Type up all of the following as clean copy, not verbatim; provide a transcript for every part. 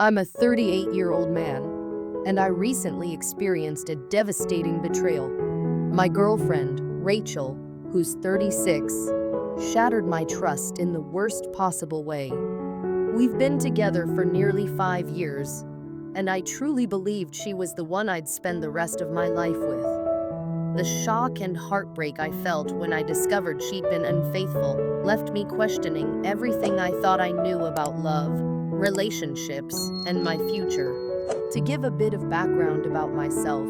I'm a 38-year-old man, and I recently experienced a devastating betrayal. My girlfriend, Rachel, who's 36, shattered my trust in the worst possible way. We've been together for nearly 5 years, and I truly believed she was the one I'd spend the rest of my life with. The shock and heartbreak I felt when I discovered she'd been unfaithful left me questioning everything I thought I knew about love, relationships, and my future. To give a bit of background about myself,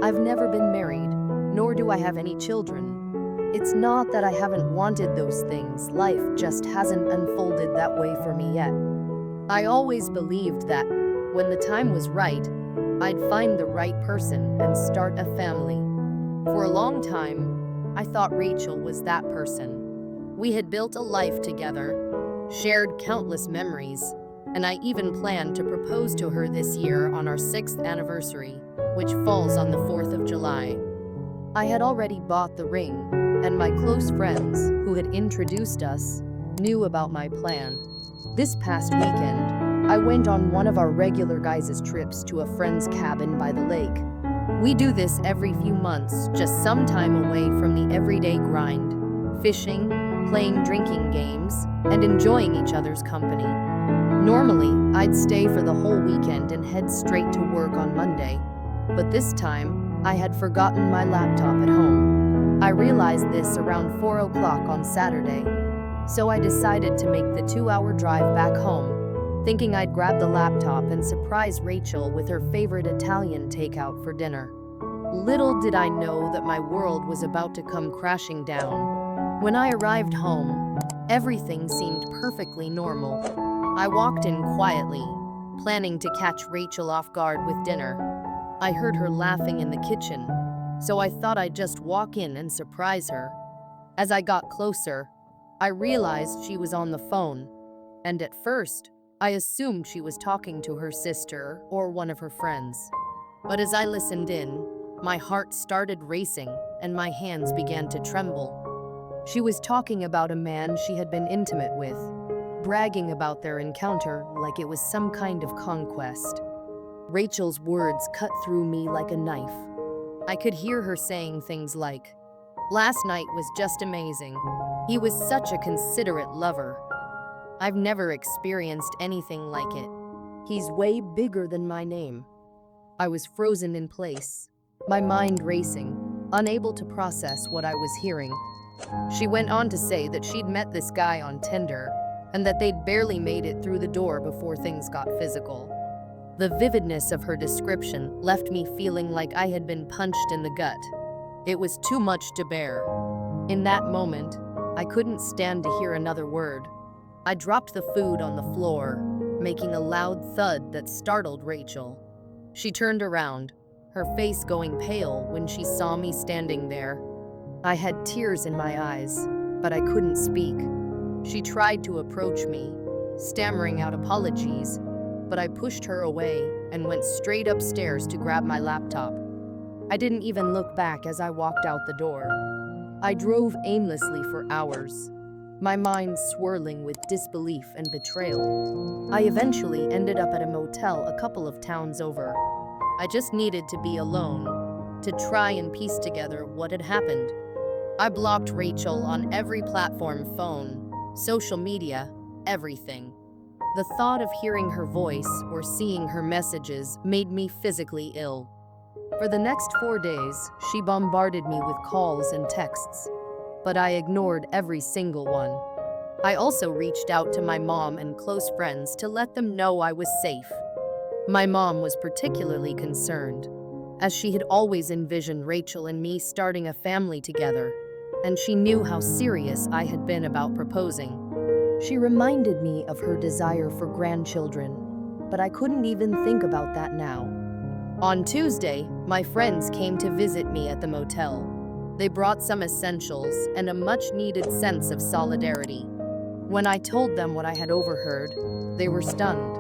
I've never been married, nor do I have any children. It's not that I haven't wanted those things, life just hasn't unfolded that way for me yet. I always believed that, when the time was right, I'd find the right person and start a family. For a long time, I thought Rachel was that person. We had built a life together, shared countless memories, and I even planned to propose to her this year on our 6th anniversary, which falls on the 4th of July. I had already bought the ring, and my close friends, who had introduced us, knew about my plan. This past weekend, I went on one of our regular guys' trips to a friend's cabin by the lake. We do this every few months, just some time away from the everyday grind, fishing, playing drinking games, and enjoying each other's company. Normally, I'd stay for the whole weekend and head straight to work on Monday, but this time, I had forgotten my laptop at home. I realized this around 4 o'clock on Saturday, so I decided to make the 2-hour drive back home, thinking I'd grab the laptop and surprise Rachel with her favorite Italian takeout for dinner. Little did I know that my world was about to come crashing down. When I arrived home, everything seemed perfectly normal. I walked in quietly, planning to catch Rachel off guard with dinner. I heard her laughing in the kitchen, so I thought I'd just walk in and surprise her. As I got closer, I realized she was on the phone, and at first, I assumed she was talking to her sister or one of her friends. But as I listened in, my heart started racing and my hands began to tremble. She was talking about a man she had been intimate with, bragging about their encounter like it was some kind of conquest. Rachel's words cut through me like a knife. I could hear her saying things like, "Last night was just amazing. He was such a considerate lover. I've never experienced anything like it. He's way bigger than my name." I was frozen in place, my mind racing, unable to process what I was hearing. She went on to say that she'd met this guy on Tinder, and that they'd barely made it through the door before things got physical. The vividness of her description left me feeling like I had been punched in the gut. It was too much to bear. In that moment, I couldn't stand to hear another word. I dropped the food on the floor, making a loud thud that startled Rachel. She turned around, her face going pale when she saw me standing there. I had tears in my eyes, but I couldn't speak. She tried to approach me, stammering out apologies, but I pushed her away and went straight upstairs to grab my laptop. I didn't even look back as I walked out the door. I drove aimlessly for hours, my mind swirling with disbelief and betrayal. I eventually ended up at a motel a couple of towns over. I just needed to be alone, to try and piece together what had happened. I blocked Rachel on every platform, phone, social media, everything. The thought of hearing her voice or seeing her messages made me physically ill. For the next 4 days, she bombarded me with calls and texts, but I ignored every single one. I also reached out to my mom and close friends to let them know I was safe. My mom was particularly concerned, as she had always envisioned Rachel and me starting a family together, and she knew how serious I had been about proposing. She reminded me of her desire for grandchildren, but I couldn't even think about that now. On Tuesday, my friends came to visit me at the motel. They brought some essentials and a much-needed sense of solidarity. When I told them what I had overheard, they were stunned.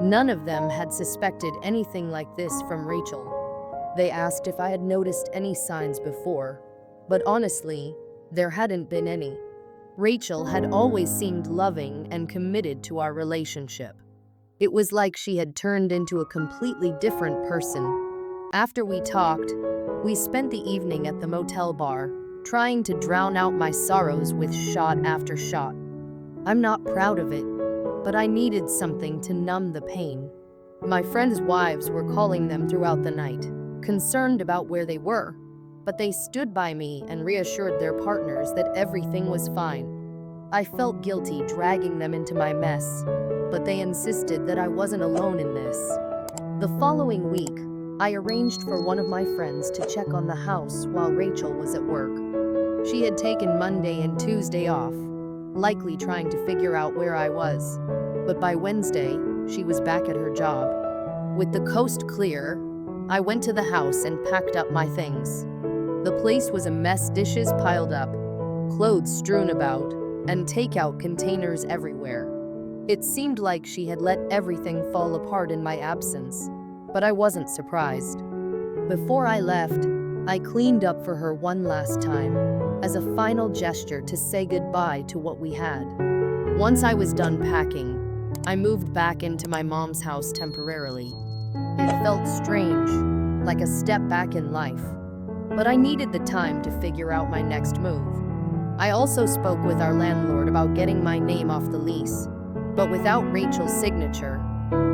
None of them had suspected anything like this from Rachel. They asked if I had noticed any signs before, but honestly, there hadn't been any. Rachel had always seemed loving and committed to our relationship. It was like she had turned into a completely different person. After we talked, we spent the evening at the motel bar, trying to drown out my sorrows with shot after shot. I'm not proud of it, but I needed something to numb the pain. My friends' wives were calling them throughout the night, concerned about where they were, but they stood by me and reassured their partners that everything was fine. I felt guilty dragging them into my mess, but they insisted that I wasn't alone in this. The following week, I arranged for one of my friends to check on the house while Rachel was at work. She had taken Monday and Tuesday off, likely trying to figure out where I was. But by Wednesday, she was back at her job. With the coast clear, I went to the house and packed up my things. The place was a mess, dishes piled up, clothes strewn about, and takeout containers everywhere. It seemed like she had let everything fall apart in my absence, but I wasn't surprised. Before I left, I cleaned up for her one last time, as a final gesture to say goodbye to what we had. Once I was done packing, I moved back into my mom's house temporarily. It felt strange, like a step back in life, but I needed the time to figure out my next move. I also spoke with our landlord about getting my name off the lease, but without Rachel's signature,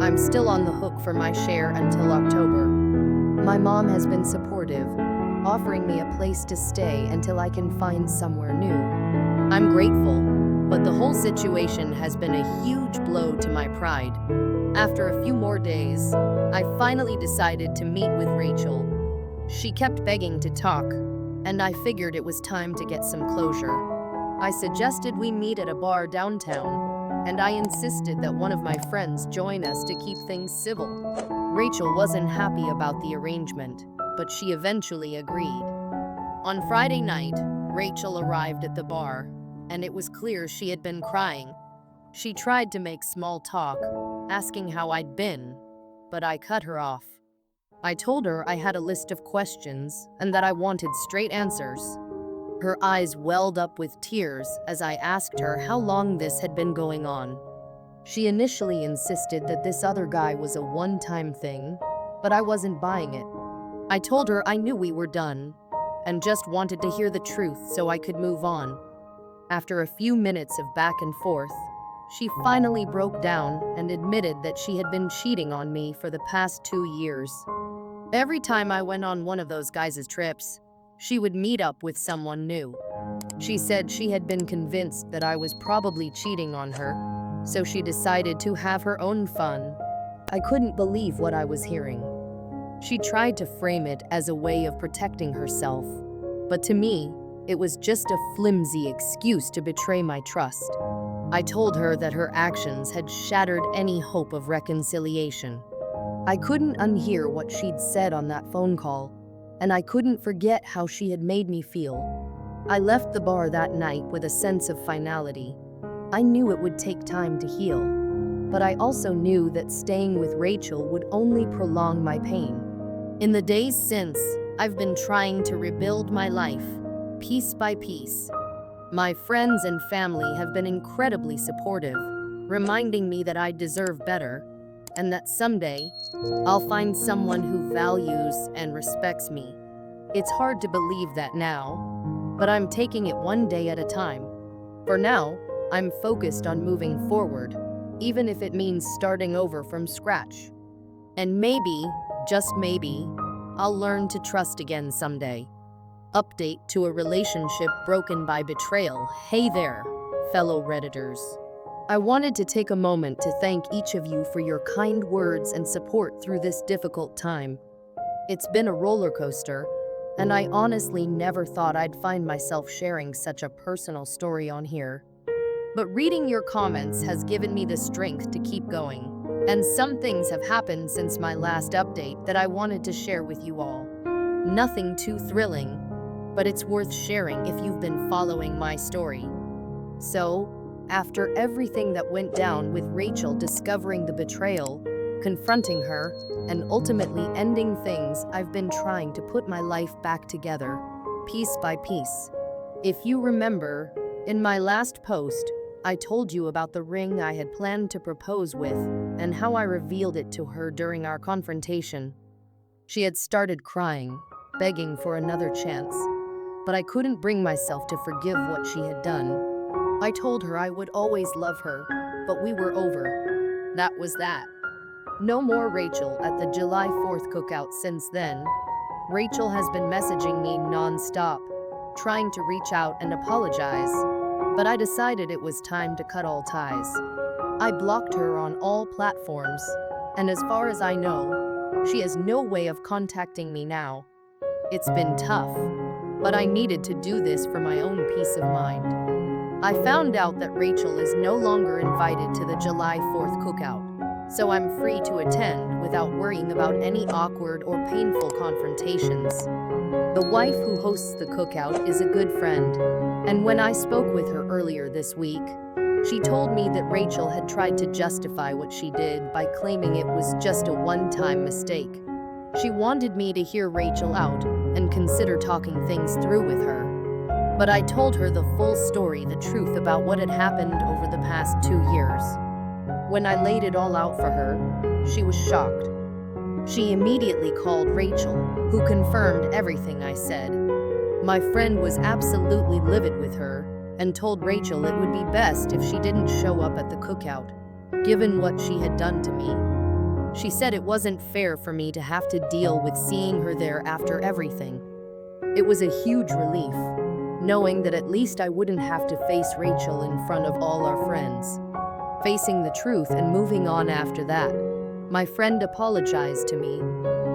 I'm still on the hook for my share until October. My mom has been supportive, offering me a place to stay until I can find somewhere new. I'm grateful, but the whole situation has been a huge blow to my pride. After a few more days, I finally decided to meet with Rachel. She kept begging to talk, and I figured it was time to get some closure. I suggested we meet at a bar downtown, and I insisted that one of my friends join us to keep things civil. Rachel wasn't happy about the arrangement, but she eventually agreed. On Friday night, Rachel arrived at the bar, and it was clear she had been crying. She tried to make small talk, asking how I'd been, but I cut her off. I told her I had a list of questions and that I wanted straight answers. Her eyes welled up with tears as I asked her how long this had been going on. She initially insisted that this other guy was a one-time thing, but I wasn't buying it. I told her I knew we were done and just wanted to hear the truth so I could move on. After a few minutes of back and forth, she finally broke down and admitted that she had been cheating on me for the past 2 years. Every time I went on one of those guys' trips, she would meet up with someone new. She said she had been convinced that I was probably cheating on her, so she decided to have her own fun. I couldn't believe what I was hearing. She tried to frame it as a way of protecting herself, but to me, it was just a flimsy excuse to betray my trust. I told her that her actions had shattered any hope of reconciliation. I couldn't unhear what she'd said on that phone call, and I couldn't forget how she had made me feel. I left the bar that night with a sense of finality. I knew it would take time to heal, but I also knew that staying with Rachel would only prolong my pain. In the days since, I've been trying to rebuild my life, piece by piece. My friends and family have been incredibly supportive, reminding me that I deserve better, and that someday, I'll find someone who values and respects me. It's hard to believe that now, but I'm taking it one day at a time. For now, I'm focused on moving forward, even if it means starting over from scratch. And maybe, just maybe, I'll learn to trust again someday. Update to a relationship broken by betrayal. Hey there, fellow Redditors. I wanted to take a moment to thank each of you for your kind words and support through this difficult time. It's been a roller coaster, and I honestly never thought I'd find myself sharing such a personal story on here. But reading your comments has given me the strength to keep going, and some things have happened since my last update that I wanted to share with you all. Nothing too thrilling, but it's worth sharing if you've been following my story. So, after everything that went down with Rachel discovering the betrayal, confronting her, and ultimately ending things, I've been trying to put my life back together, piece by piece. If you remember, in my last post, I told you about the ring I had planned to propose with and how I revealed it to her during our confrontation. She had started crying, begging for another chance, but I couldn't bring myself to forgive what she had done. I told her I would always love her, but we were over. That was that. No more Rachel at the July 4th cookout since then. Rachel has been messaging me non-stop, trying to reach out and apologize, but I decided it was time to cut all ties. I blocked her on all platforms, and as far as I know, she has no way of contacting me now. It's been tough, but I needed to do this for my own peace of mind. I found out that Rachel is no longer invited to the July 4th cookout, so I'm free to attend without worrying about any awkward or painful confrontations. The wife who hosts the cookout is a good friend, and when I spoke with her earlier this week, she told me that Rachel had tried to justify what she did by claiming it was just a one-time mistake. She wanted me to hear Rachel out and consider talking things through with her. But I told her the full story, the truth about what had happened over the past 2 years. When I laid it all out for her, she was shocked. She immediately called Rachel, who confirmed everything I said. My friend was absolutely livid with her and told Rachel it would be best if she didn't show up at the cookout, given what she had done to me. She said it wasn't fair for me to have to deal with seeing her there after everything. It was a huge relief, knowing that at least I wouldn't have to face Rachel in front of all our friends. Facing the truth and moving on after that, my friend apologized to me,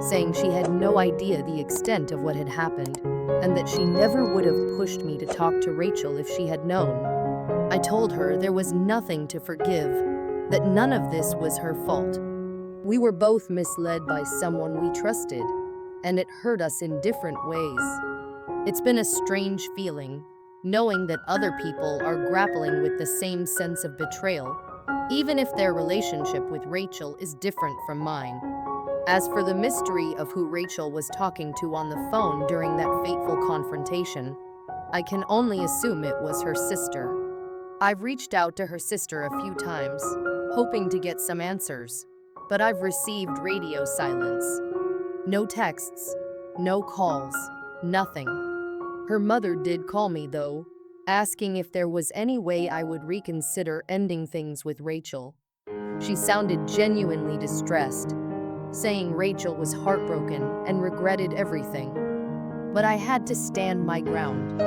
saying she had no idea the extent of what had happened and that she never would have pushed me to talk to Rachel if she had known. I told her there was nothing to forgive, that none of this was her fault. We were both misled by someone we trusted, and it hurt us in different ways. It's been a strange feeling, knowing that other people are grappling with the same sense of betrayal, even if their relationship with Rachel is different from mine. As for the mystery of who Rachel was talking to on the phone during that fateful confrontation, I can only assume it was her sister. I've reached out to her sister a few times, hoping to get some answers, but I've received radio silence. No texts, no calls, nothing. Her mother did call me though, asking if there was any way I would reconsider ending things with Rachel. She sounded genuinely distressed, saying Rachel was heartbroken and regretted everything. But I had to stand my ground.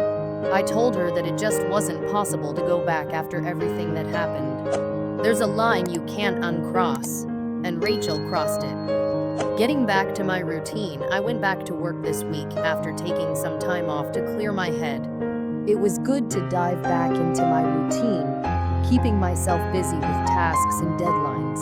I told her that it just wasn't possible to go back after everything that happened. There's a line you can't uncross, and Rachel crossed it. Getting back to my routine, I went back to work this week after taking some time off to clear my head. It was good to dive back into my routine, keeping myself busy with tasks and deadlines.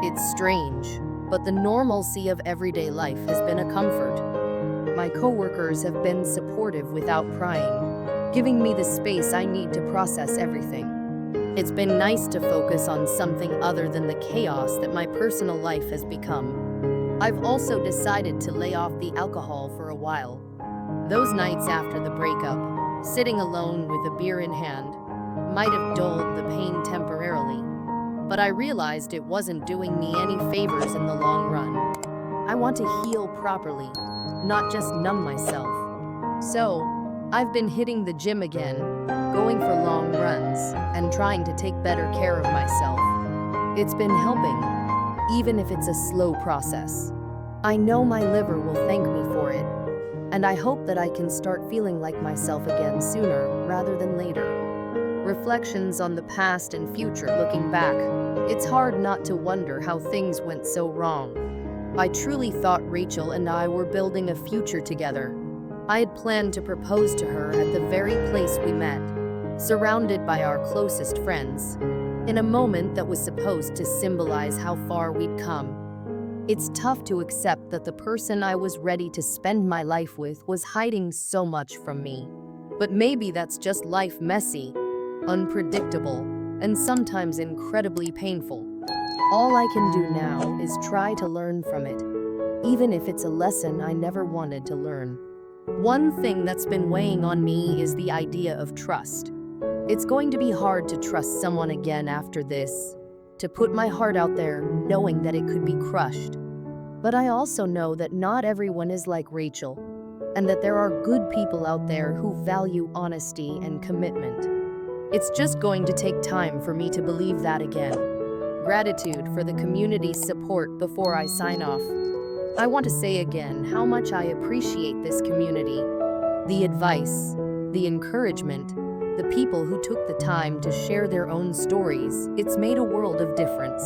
It's strange, but the normalcy of everyday life has been a comfort. My coworkers have been supportive without prying, giving me the space I need to process everything. It's been nice to focus on something other than the chaos that my personal life has become. I've also decided to lay off the alcohol for a while. Those nights after the breakup, sitting alone with a beer in hand, might have dulled the pain temporarily, but I realized it wasn't doing me any favors in the long run. I want to heal properly, not just numb myself. So, I've been hitting the gym again, going for long runs, and trying to take better care of myself. It's been helping, even if it's a slow process. I know my liver will thank me for it, and I hope that I can start feeling like myself again sooner rather than later. Reflections on the past and future. Looking back, it's hard not to wonder how things went so wrong. I truly thought Rachel and I were building a future together. I had planned to propose to her at the very place we met, surrounded by our closest friends, in a moment that was supposed to symbolize how far we'd come. It's tough to accept that the person I was ready to spend my life with was hiding so much from me. But maybe that's just life, messy, unpredictable, and sometimes incredibly painful. All I can do now is try to learn from it, even if it's a lesson I never wanted to learn. One thing that's been weighing on me is the idea of trust. It's going to be hard to trust someone again after this, to put my heart out there knowing that it could be crushed. But I also know that not everyone is like Rachel, and that there are good people out there who value honesty and commitment. It's just going to take time for me to believe that again. Gratitude for the community's support before I sign off. I want to say again how much I appreciate this community. The advice, the encouragement, the people who took the time to share their own stories, it's made a world of difference.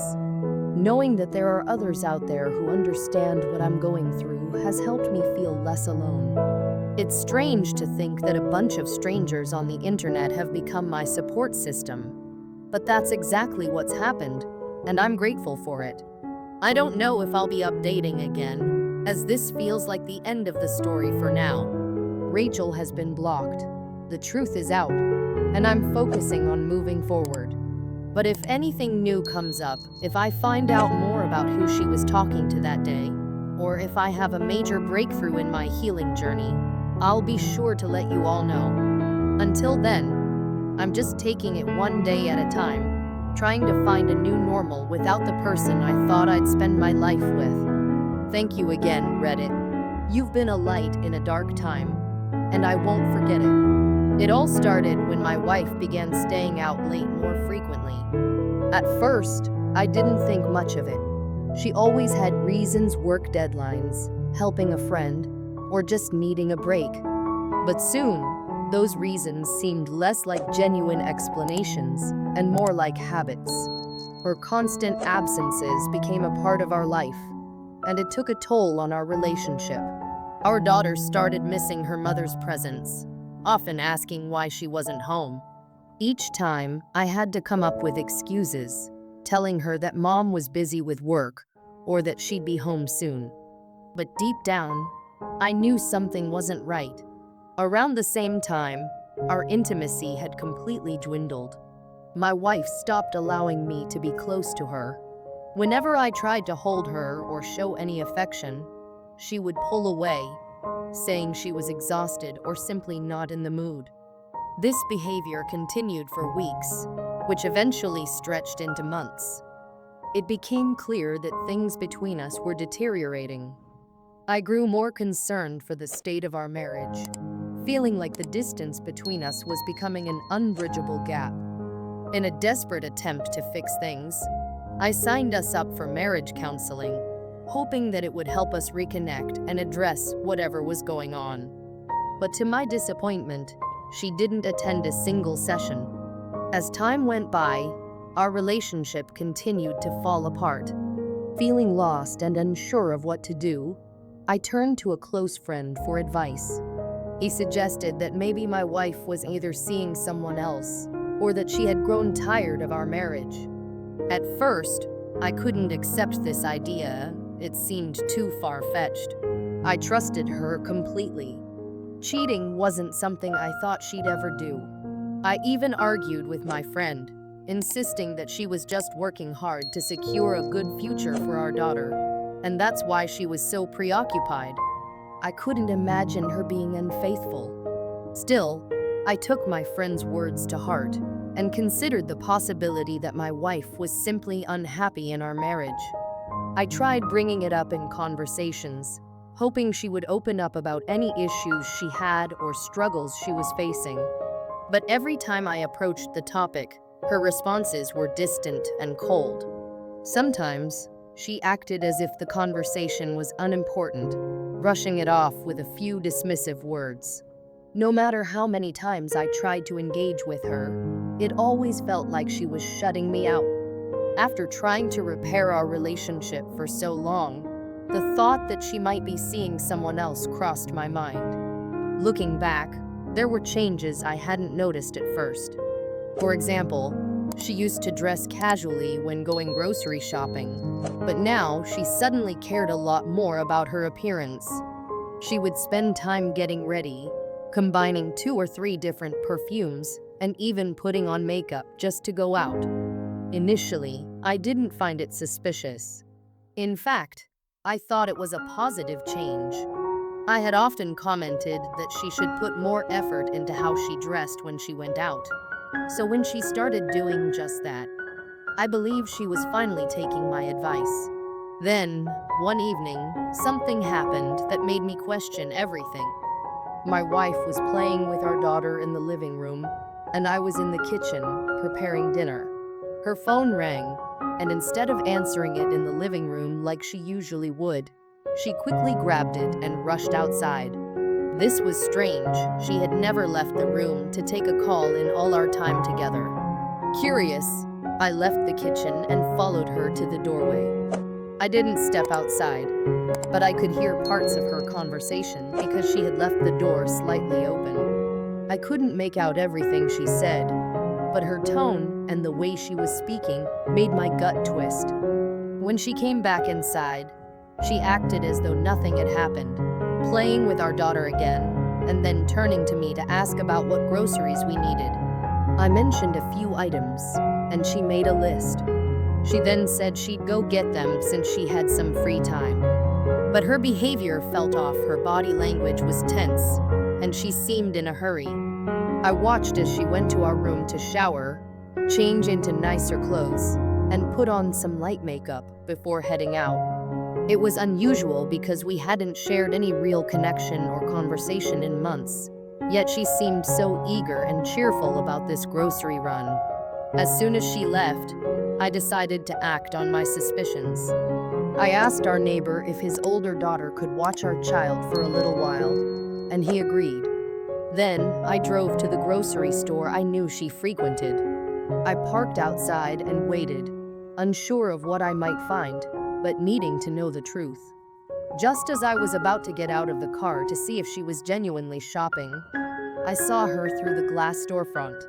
Knowing that there are others out there who understand what I'm going through has helped me feel less alone. It's strange to think that a bunch of strangers on the internet have become my support system. But that's exactly what's happened, and I'm grateful for it. I don't know if I'll be updating again, as this feels like the end of the story for now. Rachel has been blocked. The truth is out, and I'm focusing on moving forward. But if anything new comes up, if I find out more about who she was talking to that day, or if I have a major breakthrough in my healing journey, I'll be sure to let you all know. Until then, I'm just taking it one day at a time, trying to find a new normal without the person I thought I'd spend my life with. Thank you again, Reddit. You've been a light in a dark time, and I won't forget it. It all started when my wife began staying out late more frequently. At first, I didn't think much of it. She always had reasons: work deadlines, helping a friend, or just needing a break. But soon, those reasons seemed less like genuine explanations and more like habits. Her constant absences became a part of our life, and it took a toll on our relationship. Our daughter started missing her mother's presence, often asking why she wasn't home. Each time, I had to come up with excuses, telling her that mom was busy with work or that she'd be home soon. But deep down, I knew something wasn't right. Around the same time, our intimacy had completely dwindled. My wife stopped allowing me to be close to her. Whenever I tried to hold her or show any affection, she would pull away, saying she was exhausted or simply not in the mood. This behavior continued for weeks, which eventually stretched into months. It became clear that things between us were deteriorating. I grew more concerned for the state of our marriage, feeling like the distance between us was becoming an unbridgeable gap. In a desperate attempt to fix things, I signed us up for marriage counseling, hoping that it would help us reconnect and address whatever was going on. But to my disappointment, she didn't attend a single session. As time went by, our relationship continued to fall apart. Feeling lost and unsure of what to do, I turned to a close friend for advice. He suggested that maybe my wife was either seeing someone else or that she had grown tired of our marriage. At first, I couldn't accept this idea. It seemed too far-fetched. I trusted her completely. Cheating wasn't something I thought she'd ever do. I even argued with my friend, insisting that she was just working hard to secure a good future for our daughter, and that's why she was so preoccupied. I couldn't imagine her being unfaithful. Still, I took my friend's words to heart and considered the possibility that my wife was simply unhappy in our marriage. I tried bringing it up in conversations, hoping she would open up about any issues she had or struggles she was facing. But every time I approached the topic, her responses were distant and cold. Sometimes, she acted as if the conversation was unimportant, brushing it off with a few dismissive words. No matter how many times I tried to engage with her, it always felt like she was shutting me out. After trying to repair our relationship for so long, the thought that she might be seeing someone else crossed my mind. Looking back, there were changes I hadn't noticed at first. For example, she used to dress casually when going grocery shopping, but now she suddenly cared a lot more about her appearance. She would spend time getting ready, combining 2 or 3 different perfumes, and even putting on makeup just to go out. Initially, I didn't find it suspicious. In fact, I thought it was a positive change. I had often commented that she should put more effort into how she dressed when she went out. So when she started doing just that, I believe she was finally taking my advice. Then, one evening, something happened that made me question everything. My wife was playing with our daughter in the living room, and I was in the kitchen preparing dinner. Her phone rang, and instead of answering it in the living room like she usually would, she quickly grabbed it and rushed outside. This was strange. She had never left the room to take a call in all our time together. Curious, I left the kitchen and followed her to the doorway. I didn't step outside, but I could hear parts of her conversation because she had left the door slightly open. I couldn't make out everything she said, but her tone and the way she was speaking made my gut twist. When she came back inside, she acted as though nothing had happened, playing with our daughter again, and then turning to me to ask about what groceries we needed. I mentioned a few items, and she made a list. She then said she'd go get them since she had some free time. But her behavior felt off, her body language was tense, and she seemed in a hurry. I watched as she went to our room to shower, change into nicer clothes, and put on some light makeup before heading out. It was unusual because we hadn't shared any real connection or conversation in months, yet she seemed so eager and cheerful about this grocery run. As soon as she left, I decided to act on my suspicions. I asked our neighbor if his older daughter could watch our child for a little while, and he agreed. Then I drove to the grocery store I knew she frequented. I parked outside and waited, unsure of what I might find, but needing to know the truth. Just as I was about to get out of the car to see if she was genuinely shopping, I saw her through the glass storefront.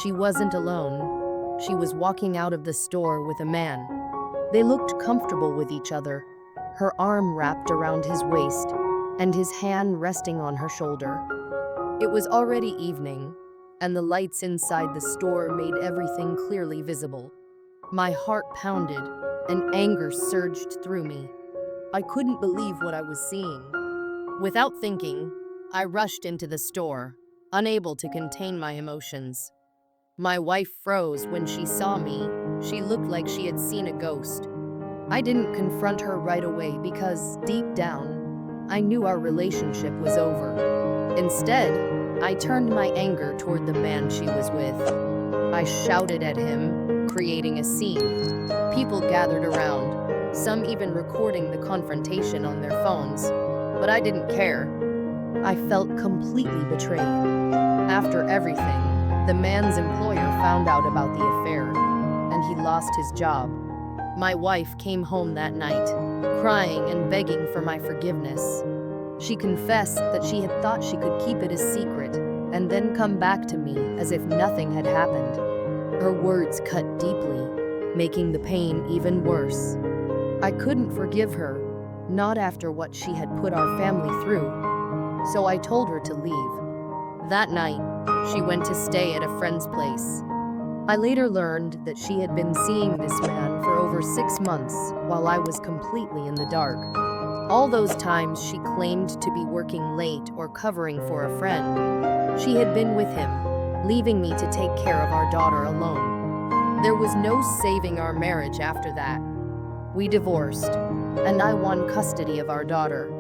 She wasn't alone. She was walking out of the store with a man. They looked comfortable with each other, her arm wrapped around his waist and his hand resting on her shoulder. It was already evening, and the lights inside the store made everything clearly visible. My heart pounded, and anger surged through me. I couldn't believe what I was seeing. Without thinking, I rushed into the store, unable to contain my emotions. My wife froze when she saw me. She looked like she had seen a ghost. I didn't confront her right away because, deep down, I knew our relationship was over. Instead, I turned my anger toward the man she was with. I shouted at him, creating a scene. People gathered around, some even recording the confrontation on their phones, but I didn't care. I felt completely betrayed. After everything, the man's employer found out about the affair, and he lost his job. My wife came home that night, crying and begging for my forgiveness. She confessed that she had thought she could keep it a secret and then come back to me as if nothing had happened. Her words cut deeply, making the pain even worse. I couldn't forgive her, not after what she had put our family through, so I told her to leave. That night, she went to stay at a friend's place. I later learned that she had been seeing this man for over 6 months while I was completely in the dark. All those times she claimed to be working late or covering for a friend, she had been with him, leaving me to take care of our daughter alone. There was no saving our marriage after that. We divorced, and I won custody of our daughter.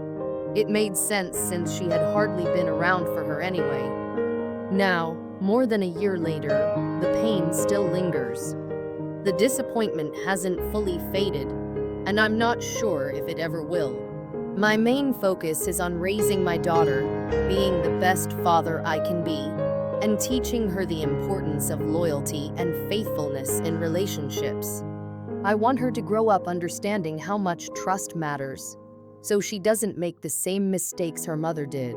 It made sense since she had hardly been around for her anyway. Now, more than a year later, the pain still lingers. The disappointment hasn't fully faded, and I'm not sure if it ever will. My main focus is on raising my daughter, being the best father I can be, and teaching her the importance of loyalty and faithfulness in relationships. I want her to grow up understanding how much trust matters, so she doesn't make the same mistakes her mother did.